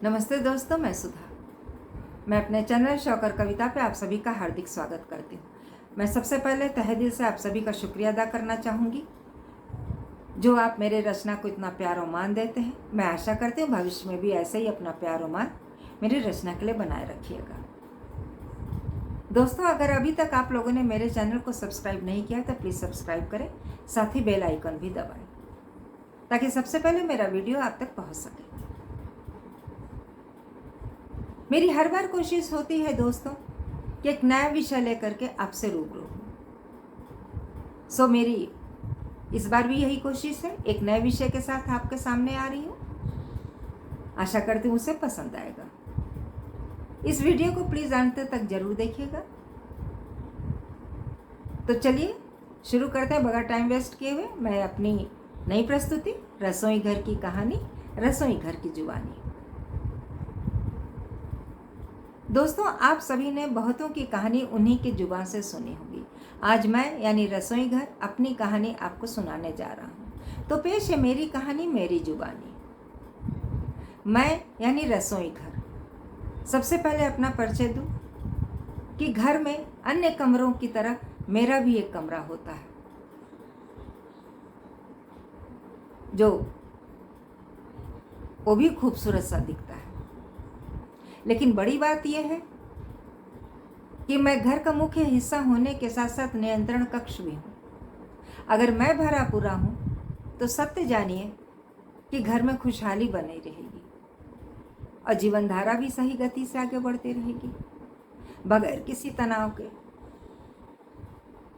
नमस्ते दोस्तों, मैं सुधा। मैं अपने चैनल शौकर कविता पे आप सभी का हार्दिक स्वागत करती हूँ। मैं सबसे पहले तहे दिल से आप सभी का शुक्रिया अदा करना चाहूँगी जो आप मेरे रचना को इतना प्यार और मान देते हैं। मैं आशा करती हूँ भविष्य में भी ऐसे ही अपना प्यार और मान मेरी रचना के लिए बनाए रखिएगा। दोस्तों, अगर अभी तक आप लोगों ने मेरे चैनल को सब्सक्राइब नहीं किया तो प्लीज़ सब्सक्राइब करें, साथ ही बेल आइकन भी दबाएं ताकि सबसे पहले मेरा वीडियो आप तक पहुँच सके। मेरी हर बार कोशिश होती है दोस्तों कि एक नया विषय लेकर के आपसे रूबरू हूँ। सो मेरी इस बार भी यही कोशिश है, एक नए विषय के साथ आपके सामने आ रही हूँ। आशा करती हूँ उसे पसंद आएगा। इस वीडियो को प्लीज़ अंत तक जरूर देखिएगा। तो चलिए शुरू करते हैं बगैर टाइम वेस्ट किए हुए। मैं अपनी नई प्रस्तुति रसोई घर की कहानी, रसोई घर की जुबानी। दोस्तों, आप सभी ने बहुतों की कहानी उन्हीं की जुबान से सुनी होगी। आज मैं यानी रसोई घर अपनी कहानी आपको सुनाने जा रहा हूँ। तो पेश है मेरी कहानी, मेरी जुबानी। मैं यानी रसोई घर। सबसे पहले अपना परिचय दूँ कि घर में अन्य कमरों की तरह मेरा भी एक कमरा होता है जो वो भी खूबसूरत सा दिखता है। लेकिन बड़ी बात यह है कि मैं घर का मुख्य हिस्सा होने के साथ साथ नियंत्रण कक्ष भी हूँ। अगर मैं भरा पूरा हूँ तो सत्य जानिए कि घर में खुशहाली बनी रहेगी और जीवन धारा भी सही गति से आगे बढ़ती रहेगी बगैर किसी तनाव के।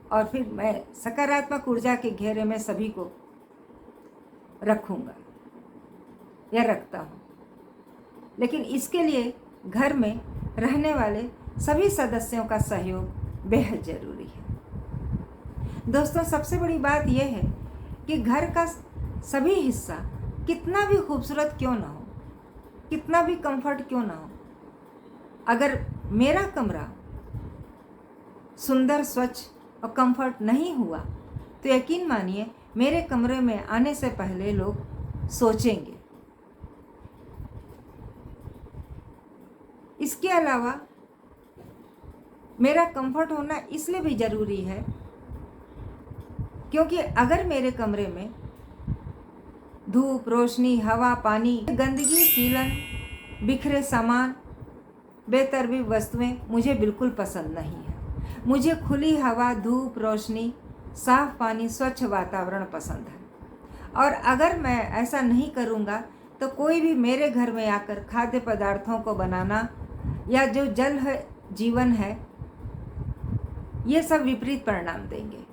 और फिर मैं सकारात्मक ऊर्जा के घेरे में सभी को रखूँगा या रखता हूँ। लेकिन इसके लिए घर में रहने वाले सभी सदस्यों का सहयोग बेहद ज़रूरी है। दोस्तों, सबसे बड़ी बात यह है कि घर का सभी हिस्सा कितना भी खूबसूरत क्यों ना हो, कितना भी कंफर्ट क्यों ना हो, अगर मेरा कमरा सुंदर, स्वच्छ और कंफर्ट नहीं हुआ तो यकीन मानिए मेरे कमरे में आने से पहले लोग सोचेंगे। इसके अलावा मेरा कंफर्ट होना इसलिए भी ज़रूरी है क्योंकि अगर मेरे कमरे में धूप, रोशनी, हवा, पानी, गंदगी, सीलन, बिखरे सामान, बेतरतीब वस्तुएं मुझे बिल्कुल पसंद नहीं है। मुझे खुली हवा, धूप, रोशनी, साफ पानी, स्वच्छ वातावरण पसंद है। और अगर मैं ऐसा नहीं करूँगा तो कोई भी मेरे घर में आकर खाद्य पदार्थों को बनाना या जो जल है, जीवन है, ये सब विपरीत परिणाम देंगे।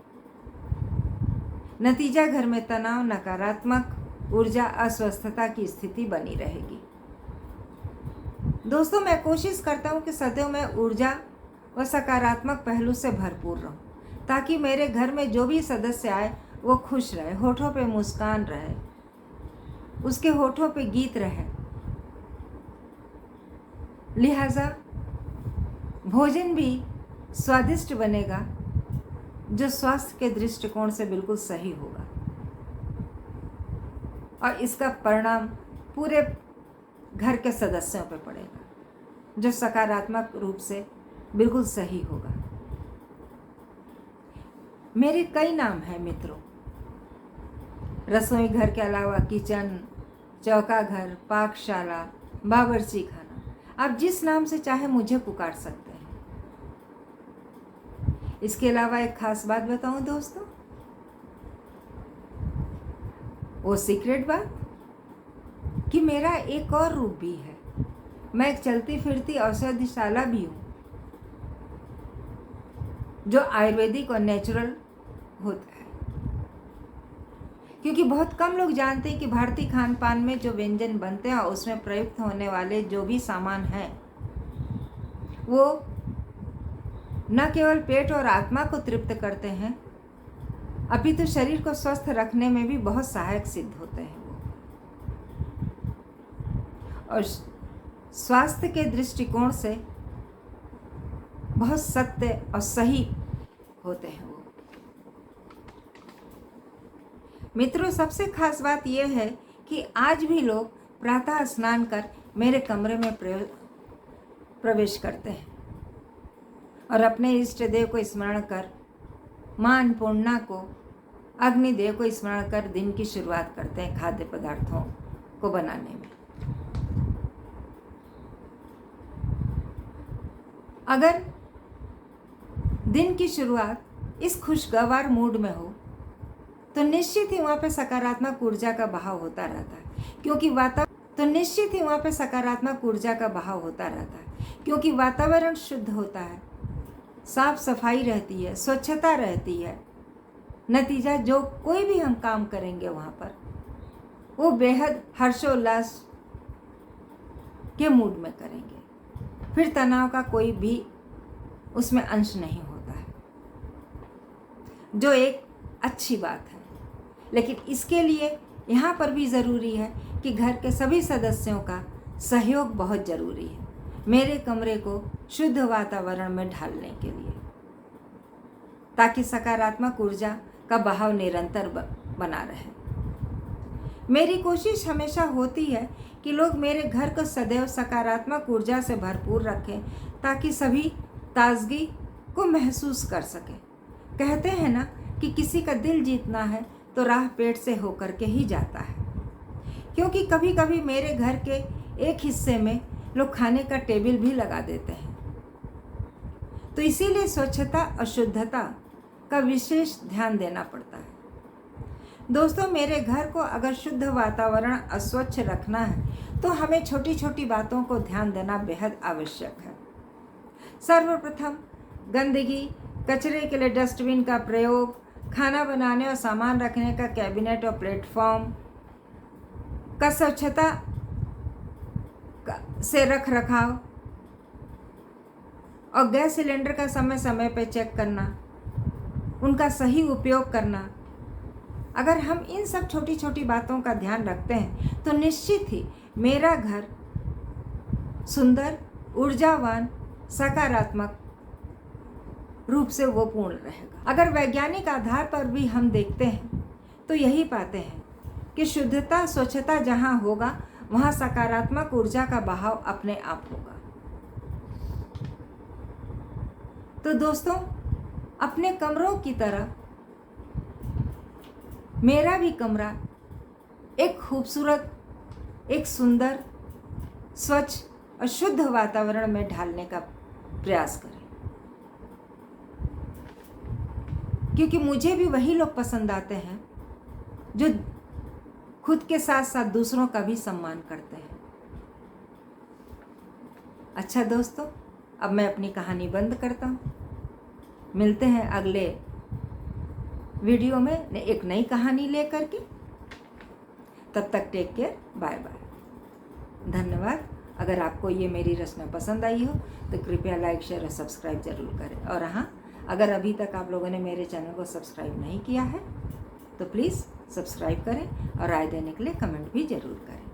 नतीजा घर में तनाव, नकारात्मक ऊर्जा, अस्वस्थता की स्थिति बनी रहेगी। दोस्तों, मैं कोशिश करता हूँ कि सदैव मैं ऊर्जा व सकारात्मक पहलू से भरपूर रहूँ ताकि मेरे घर में जो भी सदस्य आए वो खुश रहे, होठों पे मुस्कान रहे, उसके होठों पे गीत रहे। लिहाजा भोजन भी स्वादिष्ट बनेगा जो स्वास्थ्य के दृष्टिकोण से बिल्कुल सही होगा और इसका परिणाम पूरे घर के सदस्यों पर पड़ेगा जो सकारात्मक रूप से बिल्कुल सही होगा। मेरे कई नाम हैं मित्रों। रसोई घर के अलावा किचन, चौका घर, पाकशाला, बावर्ची खाना, आप जिस नाम से चाहे मुझे पुकार सकते हैं। इसके अलावा एक खास बात बताऊं दोस्तों, वो सीक्रेट बात कि मेरा एक और रूप भी है। मैं एक चलती फिरती औषधिशाला भी हूँ जो आयुर्वेदिक और नेचुरल होता है, क्योंकि बहुत कम लोग जानते हैं कि भारतीय खान पान में जो व्यंजन बनते हैं और उसमें प्रयुक्त होने वाले जो भी सामान हैं वो न केवल पेट और आत्मा को तृप्त करते हैं अपितु शरीर को स्वस्थ रखने में भी बहुत सहायक सिद्ध होते हैं वो, और स्वास्थ्य के दृष्टिकोण से बहुत सत्य और सही होते हैं वो। मित्रों, सबसे खास बात यह है कि आज भी लोग प्रातः स्नान कर मेरे कमरे में प्रवेश करते हैं और अपने इष्ट देव को स्मरण कर, माँ अन्नपूर्णा को, अग्निदेव को स्मरण कर दिन की शुरुआत करते हैं खाद्य पदार्थों को बनाने में। अगर दिन की शुरुआत इस खुशगवार मूड में हो तो निश्चित ही वहाँ पे सकारात्मक ऊर्जा का बहाव होता रहता है, क्योंकि वातावरण शुद्ध होता है, साफ सफाई रहती है, स्वच्छता रहती है। नतीजा जो कोई भी हम काम करेंगे वहाँ पर वो बेहद हर्षोल्लास के मूड में करेंगे, फिर तनाव का कोई भी उसमें अंश नहीं होता है, जो एक अच्छी बात है। लेकिन इसके लिए यहाँ पर भी ज़रूरी है कि घर के सभी सदस्यों का सहयोग बहुत ज़रूरी है मेरे कमरे को शुद्ध वातावरण में ढालने के लिए, ताकि सकारात्मक ऊर्जा का बहाव निरंतर बना रहे। मेरी कोशिश हमेशा होती है कि लोग मेरे घर को सदैव सकारात्मक ऊर्जा से भरपूर रखें, ताकि सभी ताजगी को महसूस कर सकें। कहते हैं ना कि किसी का दिल जीतना है तो राह पेट से होकर के ही जाता है, क्योंकि कभी कभी मेरे घर के एक हिस्से में लोग खाने का टेबल भी लगा देते हैं। तो इसीलिए स्वच्छता और शुद्धता का विशेष ध्यान देना पड़ता है। दोस्तों, मेरे घर को अगर शुद्ध वातावरण अस्वच्छ रखना है तो हमें छोटी छोटी बातों को ध्यान देना बेहद आवश्यक है। सर्वप्रथम गंदगी, कचरे के लिए डस्टबिन का प्रयोग, खाना बनाने और सामान रखने का कैबिनेट और प्लेटफॉर्म का स्वच्छता से रख रखाव और गैस सिलेंडर का समय समय पर चेक करना, उनका सही उपयोग करना। अगर हम इन सब छोटी छोटी बातों का ध्यान रखते हैं तो निश्चित ही मेरा घर सुंदर, ऊर्जावान, सकारात्मक रूप से वो पूर्ण रहेगा। अगर वैज्ञानिक आधार पर भी हम देखते हैं तो यही पाते हैं कि शुद्धता, स्वच्छता जहाँ होगा वहाँ सकारात्मक ऊर्जा का बहाव अपने आप होगा। तो दोस्तों, अपने कमरों की तरह मेरा भी कमरा एक खूबसूरत, एक सुंदर, स्वच्छ और शुद्ध वातावरण में ढालने का प्रयास करें, क्योंकि मुझे भी वही लोग पसंद आते हैं जो खुद के साथ साथ दूसरों का भी सम्मान करते हैं। अच्छा दोस्तों, अब मैं अपनी कहानी बंद करता हूँ। मिलते हैं अगले वीडियो में एक नई कहानी लेकर के। तब तक टेक केयर, बाय बाय, धन्यवाद। अगर आपको ये मेरी रचना पसंद आई हो तो कृपया लाइक, शेयर और सब्सक्राइब जरूर करें। और हाँ, अगर अभी तक आप लोगों ने मेरे चैनल को सब्सक्राइब नहीं किया है तो प्लीज़ सब्सक्राइब करें और राय देने के लिए कमेंट भी ज़रूर करें।